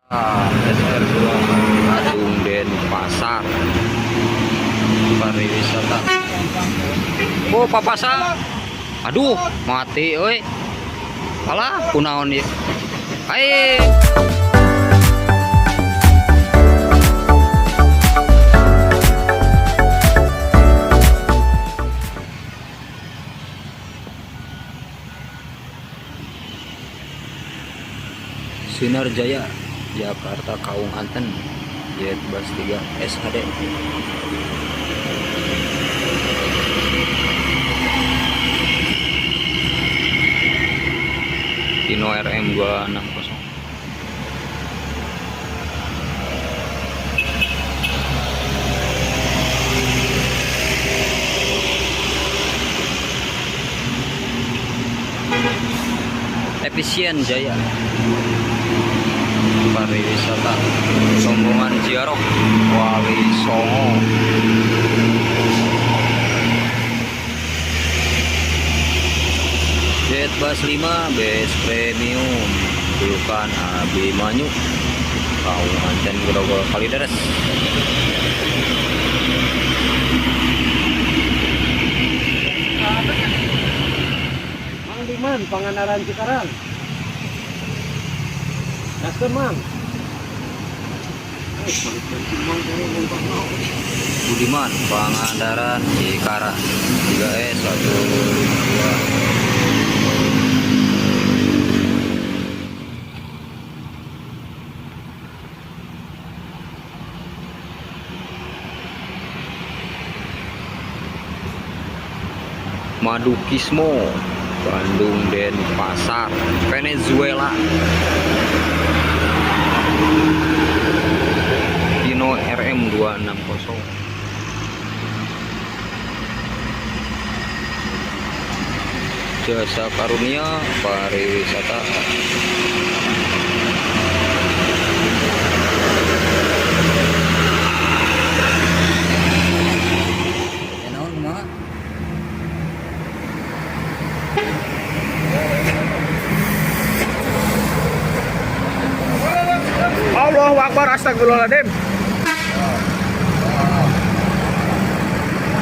SR2 Bandung Denpasar pariwisata. Oh papasan, aduh mati oi, alah kunaon ieu. Hai Sinar Jaya Jakarta Kaung Anten Jet Bus 3 SHD. Dino RM 260. Efisien Jaya pariwisata Sombongan Ziarah Wali Songo. Jet Bus 5 base premium Julukan Abimanyu Kaung Anten Grogol Kalideres. Mang Diman Pangandaran Cikarang. Dasar Mang. Budiman Pangandaran Cikarang 3S 12. Madukismo Bandung Denpasar Venezuela. Dino RM 260. Jasa Karunia pariwisata. Allahu Akbar, astagfirullahaladzim.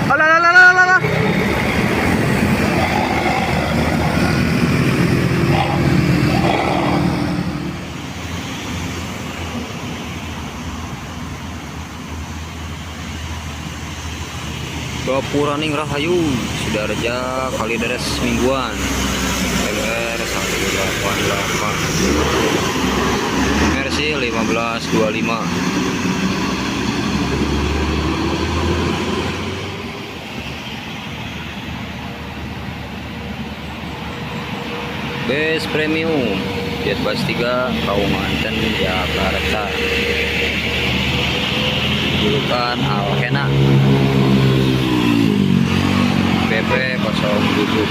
Alah, alah, alah, alah, alah. Bapuraning Rahayu Sidarja Kalideres mingguan LR 188 Mercy 1525. Base premium Jet Bus 3 Kaung Anten Jakarta. Julukan Alkena PP 07.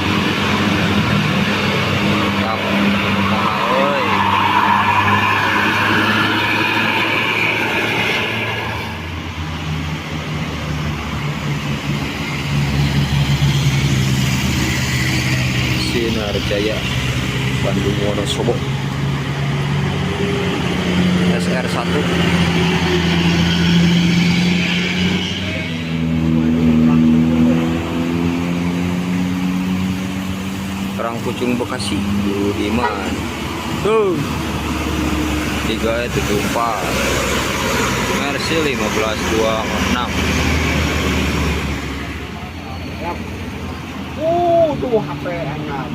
Oi. Sinar Jaya Bandung Wonosobo SR1 Rangkucung Bekasi Budiman tuh 374 Mercy 1526. Tuh HP enak.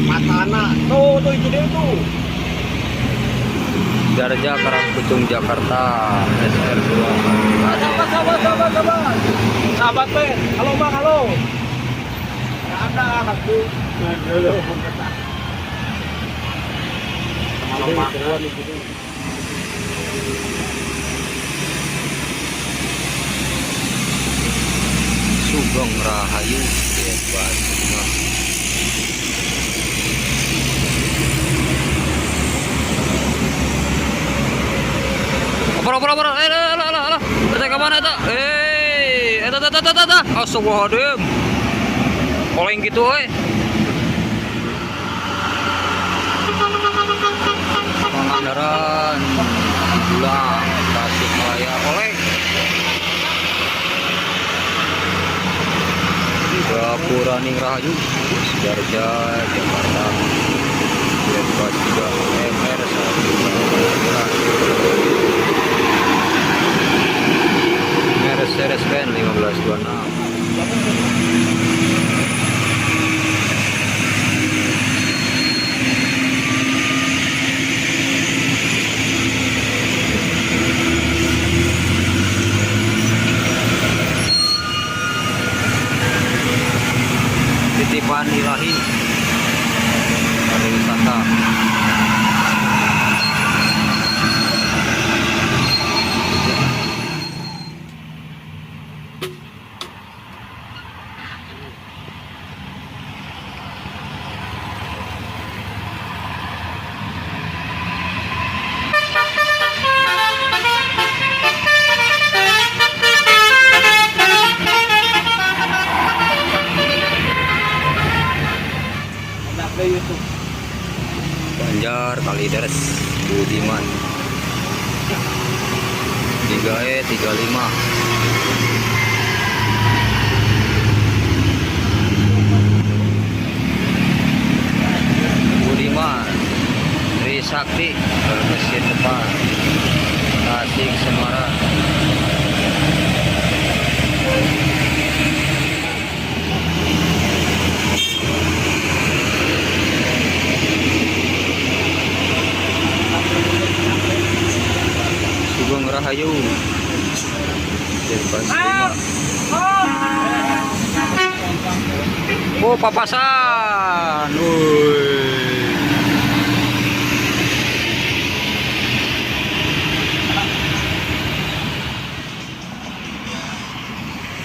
Matana, tuh itu dia tuh. Darja Karangkucung Jakarta SR2. Sahabat teh, halo Bang, halo. Nggak ada anakku. Halo. Halo Bang. Sugeng Rahayu Jet Bus 5. Opor, alah, percaya mana eta? Eta, astagfirullahaladzim. Oleng gitu, Pangandaran pulang Tasikmalaya oleh Gapura Rahayu Sidoarjo Jakarta Bebas 3 MR 1 Mercedes-Benz 1526. Titipan ilahi pariwisata. YouTube. Banjar Kalideres Budiman 3E35. Budiman Trisakti mesin depan Tasik Semarang. Sugeng Rahayu Bebas 5. Oh, papasan.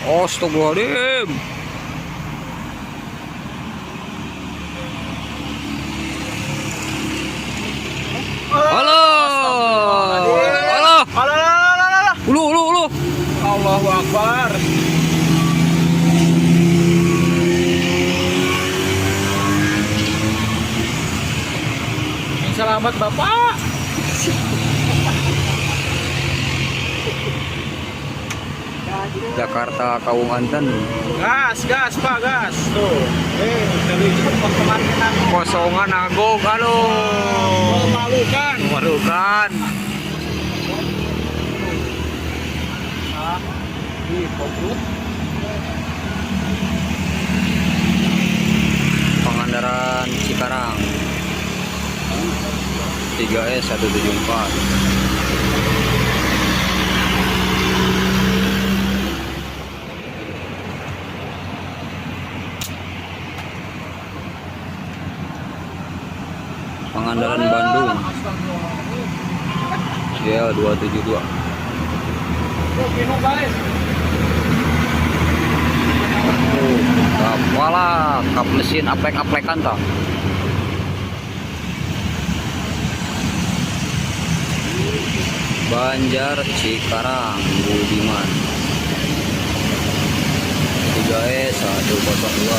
Astagfirullahaladzim. Halo. Ulu. Allahu Akbar. Selamat Bapak. Jakarta Kaunganten. Gas Pak, gas. Tuh. Dari kemarin Kosongan Agung. Halo. Memalukan. Pangandaran Cikarang 3E174. Pangandaran Bandung ya 272. Wala kap mesin aplek-aplekan toh. Banjar Cikarang Budiman 3E102.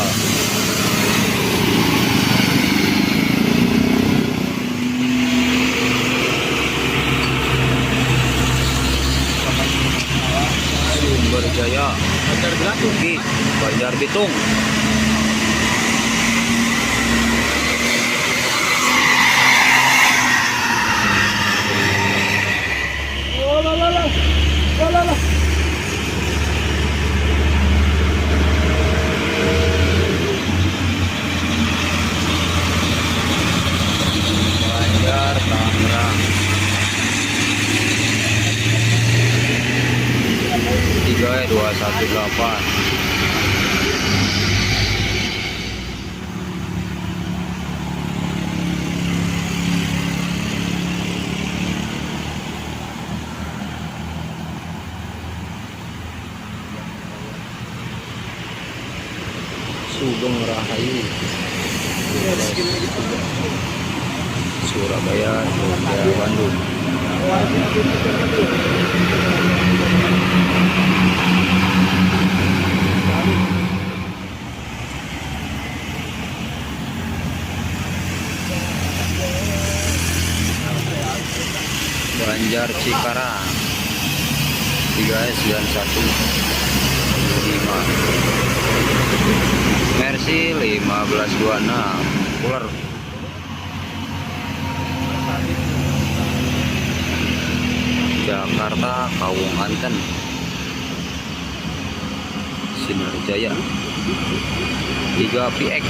Jaya Banjar Bitung. Banjar Bitung. Banjar Tangerang 3E218. Sugeng Rahayu Surabaya Jogja Bandung. Banjar Cikarang 3S91 5 Mercy 1526 Cooler Jakarta Kawung Anten Sinar Jaya 3PX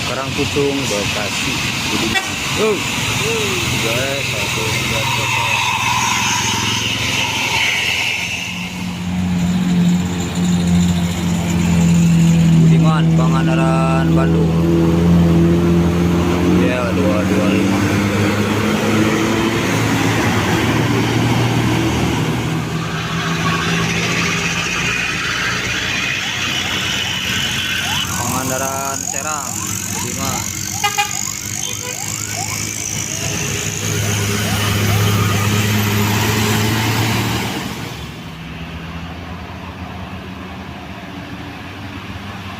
Karangpucung Bekasi Budiman. Guys, 1 Budiman Pangandaran Bandung. Ya 225. Pangandaran Serang Budiman.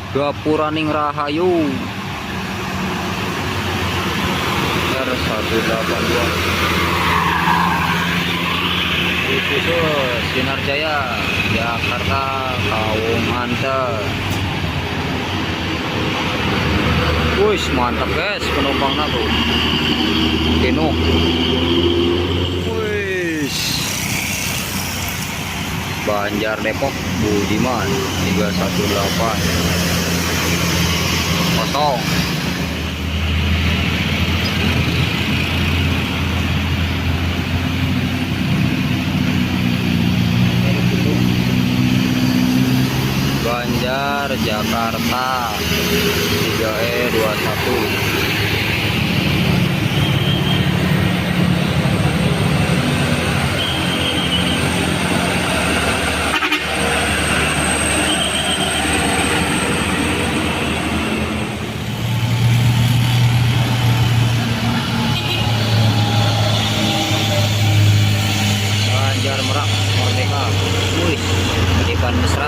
Gapuraning Rahayu R182 Khusus Sinar Jaya Jakarta Kawung Anten. Wih, mantap guys penumpangnya tuh penuh. Wih, Banjar Depok Budiman 318 kosong. Banjar Jakarta 3E21 Banjar Merak Merdeka. Wih, ikan mesra.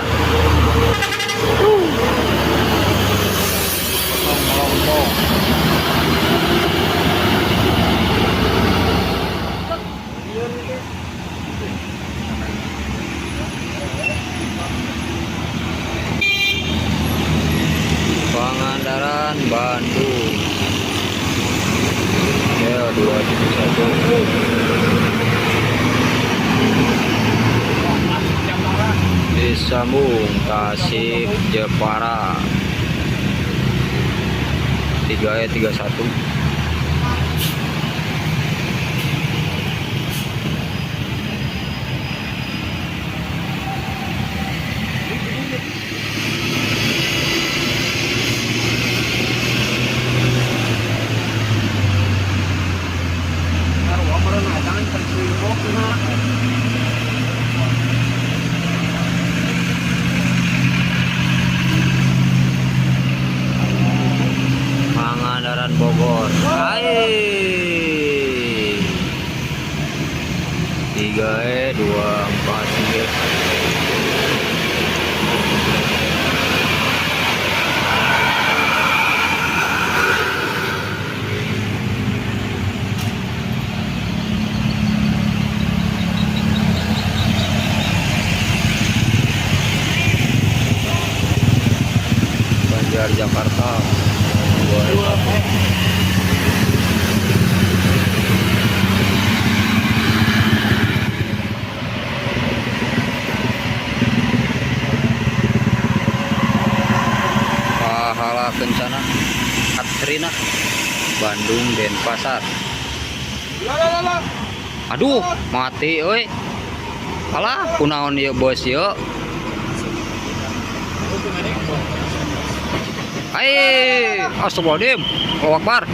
Lompong. Pangandaran Bandung. Ya 271. Disambung Tasik Jepara 3E31. Pangandaran Bogor. Hai. 3E24 Banjar Jakarta 2 Pahala Kencana Katrina Bandung Denpasar. Aduh, mati euy. Alah, kunaon ieu bos ieu? Hai, astagfirullahaladzim. Allahu Akbar.